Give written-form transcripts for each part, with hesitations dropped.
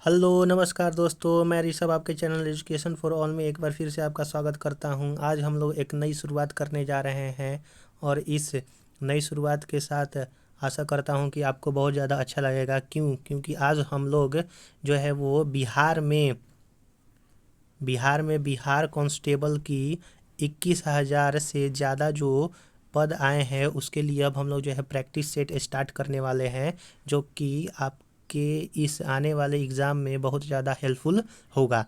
Hello नमस्कार दोस्तों, मैं ऋषभ आपके चैनल एजुकेशन फॉर ऑल में एक बार फिर से आपका स्वागत करता हूं। आज हम लोग एक नई शुरुआत करने जा रहे हैं और इस नई शुरुआत के साथ आशा करता हूं कि आपको बहुत ज़्यादा अच्छा लगेगा। क्योंकि आज हम लोग जो है वो बिहार कांस्टेबल की 21,000 से ज़्यादा जो पद आए हैं उसके लिए अब हम लोग जो है प्रैक्टिस सेट स्टार्ट करने वाले हैं, जो कि आपके इस आने वाले एग्ज़ाम में बहुत ज़्यादा हेल्पफुल होगा।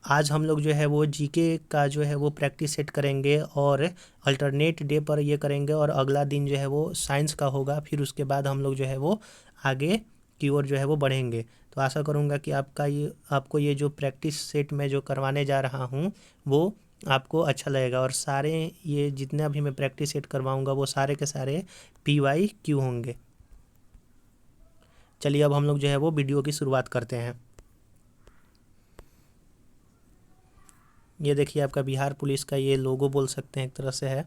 आज हम लोग जो है वो जीके का जो है वो प्रैक्टिस सेट करेंगे और अल्टरनेट डे पर ये करेंगे, और अगला दिन जो है वो साइंस का होगा। फिर उसके बाद हम लोग जो है वो आगे की ओर जो है वो बढ़ेंगे। तो आशा करूँगा कि आपको ये जो प्रैक्टिस सेट मैं जो करवाने जा रहा हूँ वो आपको अच्छा लगेगा। और सारे ये जितना भी मैं प्रैक्टिस सेट करवाऊँगा वो सारे के सारे PYQ होंगे। चलिए अब हम लोग जो है वो वीडियो की शुरुआत करते हैं। ये देखिए आपका बिहार पुलिस का ये लोगो बोल सकते हैं, एक तरह से है।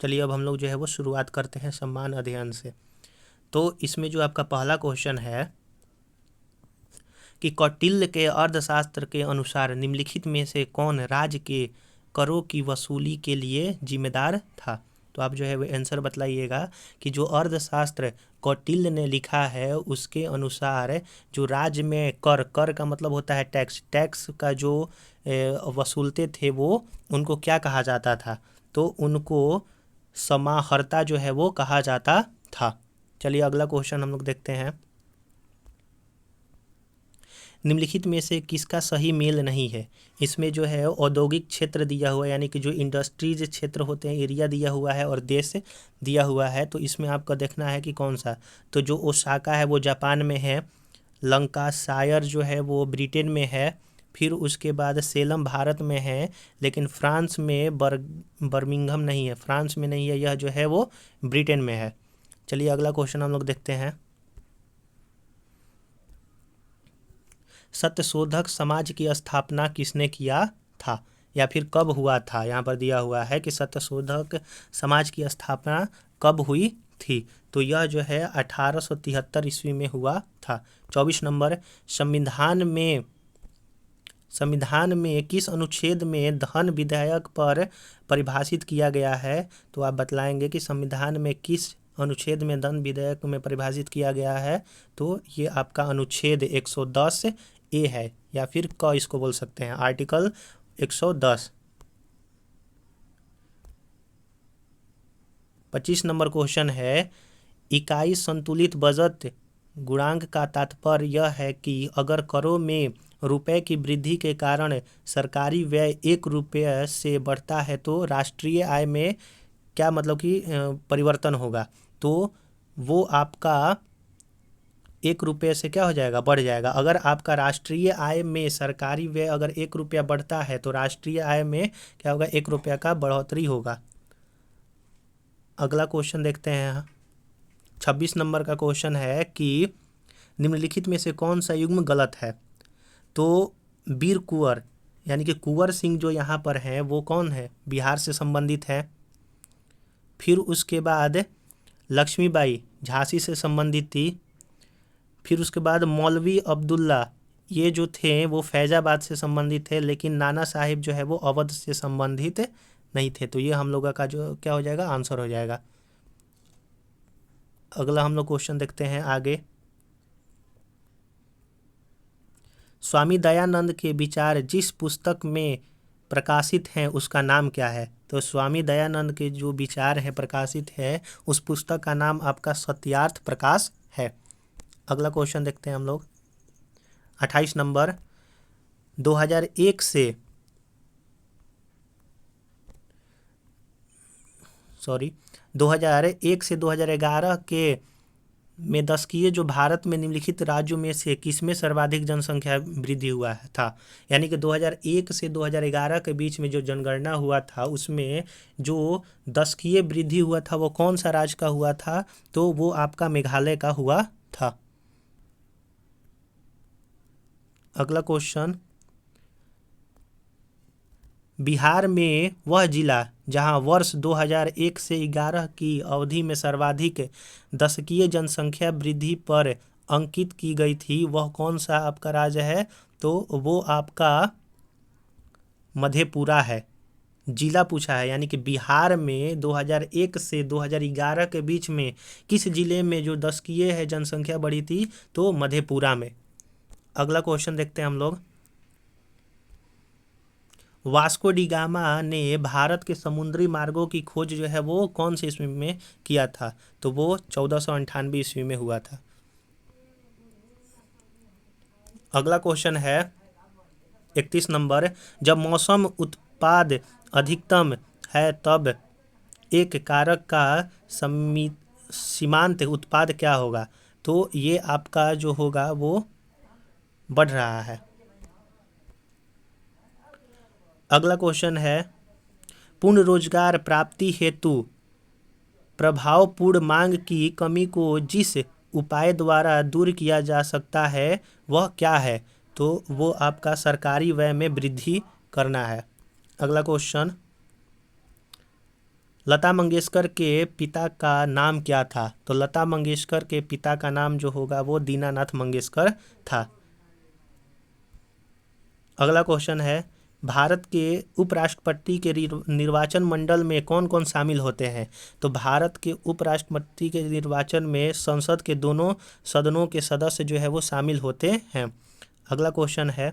चलिए अब हम लोग जो है वो शुरुआत करते हैं सम्मान अध्ययन से। तो इसमें जो आपका पहला क्वेश्चन है कि कौटिल्य के अर्थशास्त्र के अनुसार निम्नलिखित में से कौन राज्य के करों की वसूली के लिए जिम्मेदार था। तो आप जो है वो आंसर बतलाइएगा कि जो अर्थशास्त्र कौटिल्य ने लिखा है उसके अनुसार जो राज्य में कर का मतलब होता है टैक्स का जो वसूलते थे वो उनको क्या कहा जाता था। तो उनको समाहर्ता जो है वो कहा जाता था। चलिए अगला क्वेश्चन हम लोग देखते हैं। निम्नलिखित में से किसका सही मेल नहीं है। इसमें जो है औद्योगिक क्षेत्र दिया हुआ है, यानी कि जो इंडस्ट्रीज क्षेत्र होते हैं एरिया दिया हुआ है, और देश दिया हुआ है। तो इसमें आपको देखना है कि कौन सा। तो जो ओसाका है वो जापान में है, लंकाशायर जो है वो ब्रिटेन में है, फिर उसके बाद सेलम भारत में है, लेकिन फ्रांस में बर्मिंघम नहीं है, फ्रांस में नहीं है, यह जो है वो ब्रिटेन में है। चलिए अगला क्वेश्चन हम लोग देखते हैं। सत्यशोधक समाज की स्थापना किसने किया था, या फिर कब हुआ था। यहाँ पर दिया हुआ है कि सत्यशोधक समाज की स्थापना कब हुई थी। तो यह जो है 1873 ईस्वी में हुआ था। 24 नंबर, संविधान में किस अनुच्छेद में धन विधेयक पर परिभाषित किया गया है। तो आप बतलाएंगे कि संविधान में किस अनुच्छेद में धन विधेयक में परिभाषित किया गया है। तो ये आपका अनुच्छेद 110A है, या फिर क इसको बोल सकते हैं, आर्टिकल 110। 25 नंबर क्वेश्चन है, इकाई संतुलित बजट गुणांक का तात्पर्य यह है कि अगर करों में रुपए की वृद्धि के कारण सरकारी व्यय 1 रुपये से बढ़ता है तो राष्ट्रीय आय में क्या मतलब कि परिवर्तन होगा। तो वो आपका 1 रुपये से क्या हो जाएगा, बढ़ जाएगा। अगर आपका राष्ट्रीय आय में सरकारी व्यय अगर 1 रुपया बढ़ता है तो राष्ट्रीय आय में क्या होगा, 1 रुपया का बढ़ोतरी होगा। अगला क्वेश्चन देखते हैं। 26 नंबर का क्वेश्चन है कि निम्नलिखित में से कौन सा युग्म गलत है। तो वीर कुंवर यानी कि कुंवर सिंह जो यहाँ पर हैं वो कौन है, बिहार से संबंधित है। फिर उसके बाद लक्ष्मीबाई झांसी से संबंधित थी। फिर उसके बाद मौलवी अब्दुल्ला ये जो थे वो फैजाबाद से संबंधित थे, लेकिन नाना साहिब जो है वो अवध से संबंधित नहीं थे। तो ये हम लोगों का जो क्या हो जाएगा, आंसर हो जाएगा। अगला हम लोग क्वेश्चन देखते हैं आगे। स्वामी दयानंद के विचार जिस पुस्तक में प्रकाशित हैं उसका नाम क्या है। तो स्वामी दयानंद के जो विचार हैं प्रकाशित है उस पुस्तक का नाम आपका सत्यार्थ प्रकाश है। अगला क्वेश्चन देखते हैं हम लोग। 28 नंबर, 2001 से 2011 के में दशकीय जो भारत में निम्नलिखित राज्यों में से किसमें सर्वाधिक जनसंख्या वृद्धि हुआ था। यानी कि 2001 से 2011 के बीच में जो जनगणना हुआ था उसमें जो दशकीय वृद्धि हुआ था वो कौन सा राज्य का हुआ था। तो वो आपका मेघालय का हुआ था। अगला क्वेश्चन, बिहार में वह जिला जहां वर्ष 2001 से 11 की अवधि में सर्वाधिक दशकीय जनसंख्या वृद्धि पर अंकित की गई थी वह कौन सा आपका राज्य है? तो वो आपका मधेपुरा है। जिला पूछा है, यानी कि बिहार में 2001 से 2011 के बीच में किस जिले में जो दशकीय है जनसंख्या बढ़ी थी? तो मधेपुरा में। अगला क्वेश्चन देखते हैं हम लोग। वास्को डी गामा ने भारत के समुद्री मार्गों की खोज जो है वो कौन से ईस्वी में किया था? तो वो 1498 ईस्वी में हुआ था। अगला क्वेश्चन है 31 नंबर। जब मौसम उत्पाद अधिकतम है तब एक कारक का सीमांत उत्पाद क्या होगा? तो ये आपका जो होगा वो बढ़ रहा है। अगला क्वेश्चन है पूर्ण रोजगार प्राप्ति हेतु प्रभावपूर्ण मांग की कमी को जिस उपाय द्वारा दूर किया जा सकता है वह क्या है? तो वो आपका सरकारी व्यय में वृद्धि करना है। अगला क्वेश्चन, लता मंगेशकर के पिता का नाम क्या था? तो लता मंगेशकर के पिता का नाम जो होगा वो दीनानाथ मंगेशकर था। अगला क्वेश्चन है भारत के उपराष्ट्रपति के निर्वाचन मंडल में कौन कौन शामिल होते हैं? तो भारत के उपराष्ट्रपति के निर्वाचन में संसद के दोनों सदनों के सदस्य जो है वो शामिल होते हैं। अगला क्वेश्चन है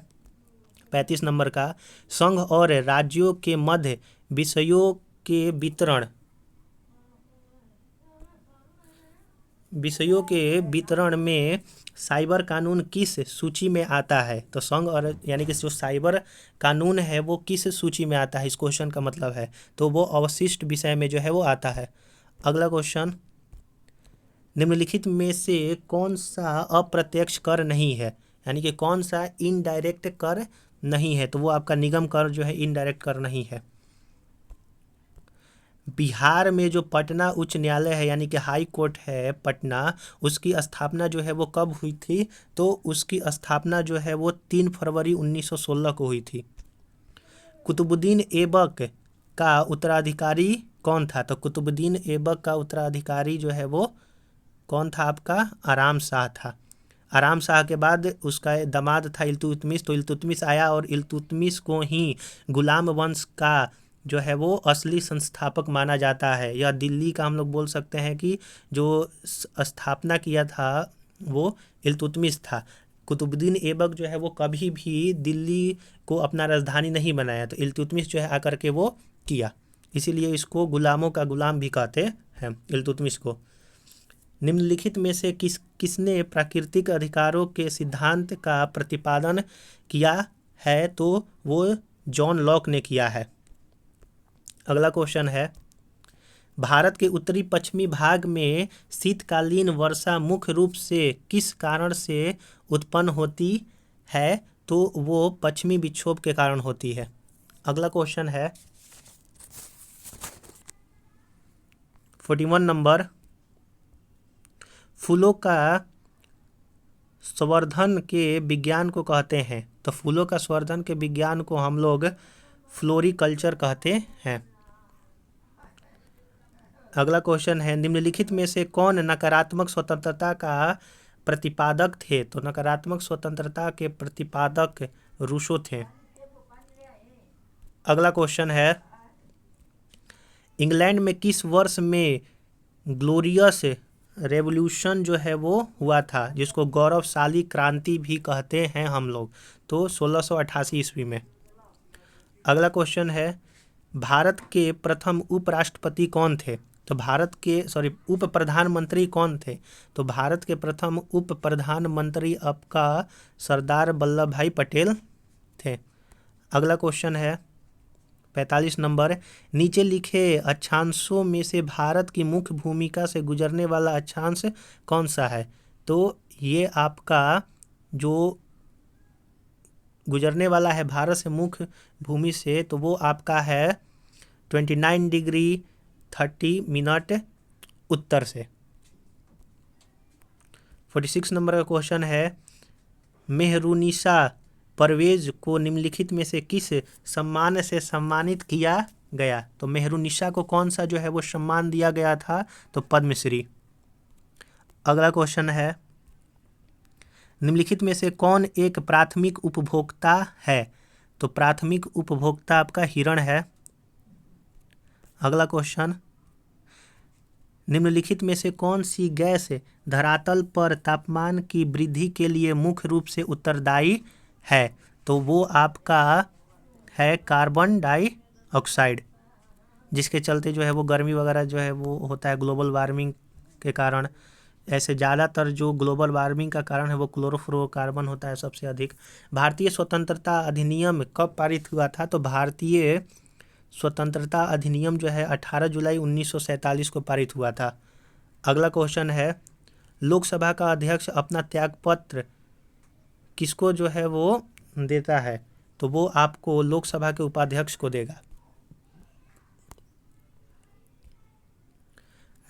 35 नंबर का, संघ और राज्यों के मध्य विषयों के वितरण में साइबर कानून किस सूची में आता है? तो संघ और यानी कि जो साइबर कानून है वो किस सूची में आता है, इस क्वेश्चन का मतलब है। तो वो अवशिष्ट विषय में जो है वो आता है। अगला क्वेश्चन, निम्नलिखित में से कौन सा अप्रत्यक्ष कर नहीं है, यानी कि कौन सा इनडायरेक्ट कर नहीं है? तो वो आपका निगम कर जो है इनडायरेक्ट कर नहीं है। बिहार में जो पटना उच्च न्यायालय है यानी कि हाई कोर्ट है पटना, उसकी स्थापना जो है वो कब हुई थी? तो उसकी स्थापना जो है वो 3 फरवरी 1916 को हुई थी। कुतुबुद्दीन ऐबक का उत्तराधिकारी कौन था? तो कुतुबुद्दीन ऐबक का उत्तराधिकारी जो है वो कौन था आपका? आराम शाह था। आराम शाह के बाद उसका दामाद था इल्तुतमिश, तो इल्तुतमिश आया और इल्तुतमिश को ही गुलाम वंश का जो है वो असली संस्थापक माना जाता है। यह दिल्ली का हम लोग बोल सकते हैं कि जो स्थापना किया था वो इल्तुतमिश था। कुतुबुद्दीन ऐबक जो है वो कभी भी दिल्ली को अपना राजधानी नहीं बनाया, तो इल्तुतमिश जो है आकर के वो किया, इसीलिए इसको गुलामों का गुलाम भी कहते हैं इल्तुतमिश को। निम्नलिखित में से किसने प्राकृतिक अधिकारों के सिद्धांत का प्रतिपादन किया है? तो वो जॉन लॉक ने किया है। अगला क्वेश्चन है भारत के उत्तरी पश्चिमी भाग में शीतकालीन वर्षा मुख्य रूप से किस कारण से उत्पन्न होती है? तो वो पश्चिमी विक्षोभ के कारण होती है। अगला क्वेश्चन है 41 नंबर, फूलों का संवर्धन के विज्ञान को कहते हैं? तो फूलों का संवर्धन के विज्ञान को हम लोग फ्लोरिकल्चर कहते हैं। अगला क्वेश्चन है निम्नलिखित में से कौन नकारात्मक स्वतंत्रता का प्रतिपादक थे? तो नकारात्मक स्वतंत्रता के प्रतिपादक रूसो थे। अगला क्वेश्चन है इंग्लैंड में किस वर्ष में ग्लोरियस रेवोल्यूशन जो है वो हुआ था, जिसको गौरवशाली क्रांति भी कहते हैं हम लोग? तो 1688 ईस्वी में। अगला क्वेश्चन है भारत के प्रथम उपराष्ट्रपति कौन थे? तो उप प्रधानमंत्री कौन थे? तो भारत के प्रथम उप प्रधानमंत्री आपका सरदार वल्लभ भाई पटेल थे। अगला क्वेश्चन है 45 नंबर, नीचे लिखे अक्षांशों में से भारत की मुख्य भूमिका से गुजरने वाला अक्षांश कौन सा है? तो ये आपका जो गुजरने वाला है भारत से मुख्य भूमि से, तो वो आपका है 29 डिग्री 30 मिनट उत्तर से। 46 नंबर का क्वेश्चन है मेहरुनिसा परवेज को निम्नलिखित में से किस सम्मान से सम्मानित किया गया? तो मेहरुनिसा को कौन सा जो है वो सम्मान दिया गया था? तो पद्मश्री। अगला क्वेश्चन है निम्नलिखित में से कौन एक प्राथमिक उपभोक्ता है? तो प्राथमिक उपभोक्ता आपका हिरण है। अगला क्वेश्चन, निम्नलिखित में से कौन सी गैस धरातल पर तापमान की वृद्धि के लिए मुख्य रूप से उत्तरदायी है? तो वो आपका है कार्बन डाइऑक्साइड, जिसके चलते जो है वो गर्मी वगैरह जो है वो होता है ग्लोबल वार्मिंग के कारण। ऐसे ज़्यादातर जो ग्लोबल वार्मिंग का कारण है वो क्लोरोफ्लोरोकार्बन होता है सबसे अधिक। भारतीय स्वतंत्रता अधिनियम कब पारित हुआ था? तो भारतीय स्वतंत्रता अधिनियम जो है 18 जुलाई 1947 को पारित हुआ था। अगला क्वेश्चन है, लोकसभा का अध्यक्ष अपना त्यागपत्र किसको जो है वो देता है? तो वो आपको लोकसभा के उपाध्यक्ष को देगा।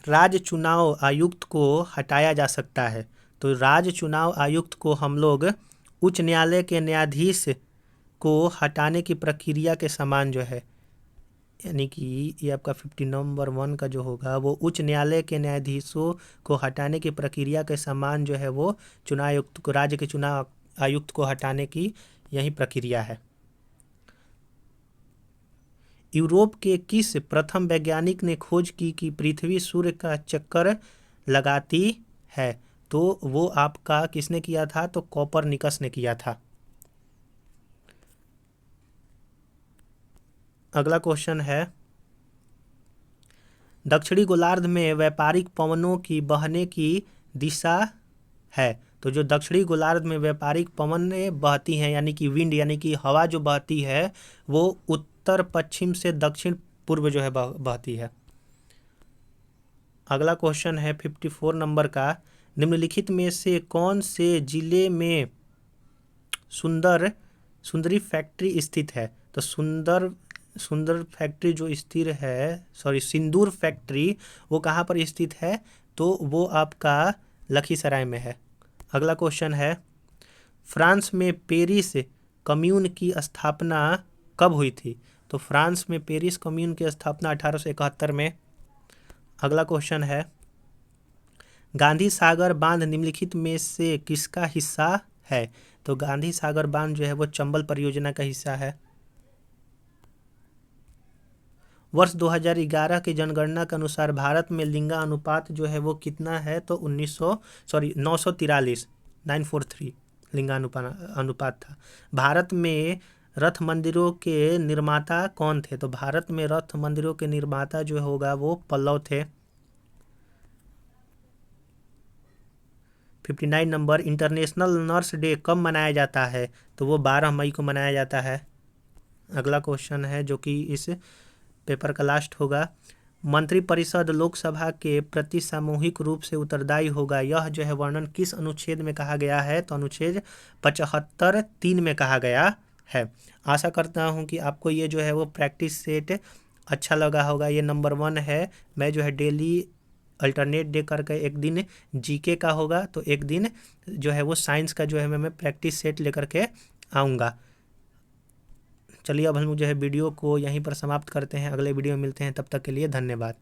राज्य चुनाव आयुक्त को हटाया जा सकता है। तो राज्य चुनाव आयुक्त को हम लोग उच्च न्यायालय के न्यायाधीश को हटाने की प्रक्रिया के समान जो है, यानी कि ये आपका 50 नंबर 1 का जो होगा वो उच्च न्यायालय के न्यायाधीशों को हटाने की प्रक्रिया के समान जो है वो चुनाव आयुक्त को, राज्य के चुनाव आयुक्त को हटाने की यही प्रक्रिया है। यूरोप के किस प्रथम वैज्ञानिक ने खोज की कि पृथ्वी सूर्य का चक्कर लगाती है? तो वो आपका किसने किया था? तो कोपरनिकस ने किया था। अगला क्वेश्चन है, दक्षिणी गोलार्ध में व्यापारिक पवनों की बहने की दिशा है। तो जो दक्षिणी गोलार्ध में व्यापारिक पवनें बहती हैं, यानी कि विंड, यानी कि हवा जो बहती है वो उत्तर पश्चिम से दक्षिण पूर्व जो है बहती है। अगला क्वेश्चन है 54 नंबर का, निम्नलिखित में से कौन से जिले में सुंदरी फैक्ट्री स्थित है? तो सुंदर फैक्ट्री जो स्थित है, सिंदूर फैक्ट्री वो कहाँ पर स्थित है? तो वो आपका लखीसराय में है। अगला क्वेश्चन है, फ्रांस में पेरिस कम्यून की स्थापना कब हुई थी? तो फ्रांस में पेरिस कम्यून की स्थापना 1871 में। अगला क्वेश्चन है, गांधी सागर बांध निम्नलिखित में से किसका हिस्सा है? तो गांधी सागर बांध जो है वो चंबल परियोजना का हिस्सा है। वर्ष 2011 की जनगणना के अनुसार भारत में लिंगानुपात जो है वो कितना है? तो 943 लिंगानुपात था। भारत में रथ मंदिरों के निर्माता कौन थे? तो भारत में रथ मंदिरों के निर्माता जो होगा वो पल्लव थे। 59 नंबर, इंटरनेशनल नर्स डे कब मनाया जाता है? तो वो 12 मई को मनाया जाता है। अगला क्वेश्चन है जो कि इस पेपर का लास्ट होगा, मंत्रिपरिषद लोकसभा के प्रति सामूहिक रूप से उत्तरदायी होगा, यह जो है वर्णन किस अनुच्छेद में कहा गया है? तो अनुच्छेद 75(3) में कहा गया है। आशा करता हूं कि आपको ये जो है वो प्रैक्टिस सेट अच्छा लगा होगा। ये नंबर 1 है। मैं जो है डेली अल्टरनेट डे करके एक दिन जीके का होगा, तो एक दिन जो है वो साइंस का जो है मैं प्रैक्टिस सेट लेकर के आऊँगा। चलिए अब हम जो है वीडियो को यहीं पर समाप्त करते हैं, अगले वीडियो में मिलते हैं, तब तक के लिए धन्यवाद।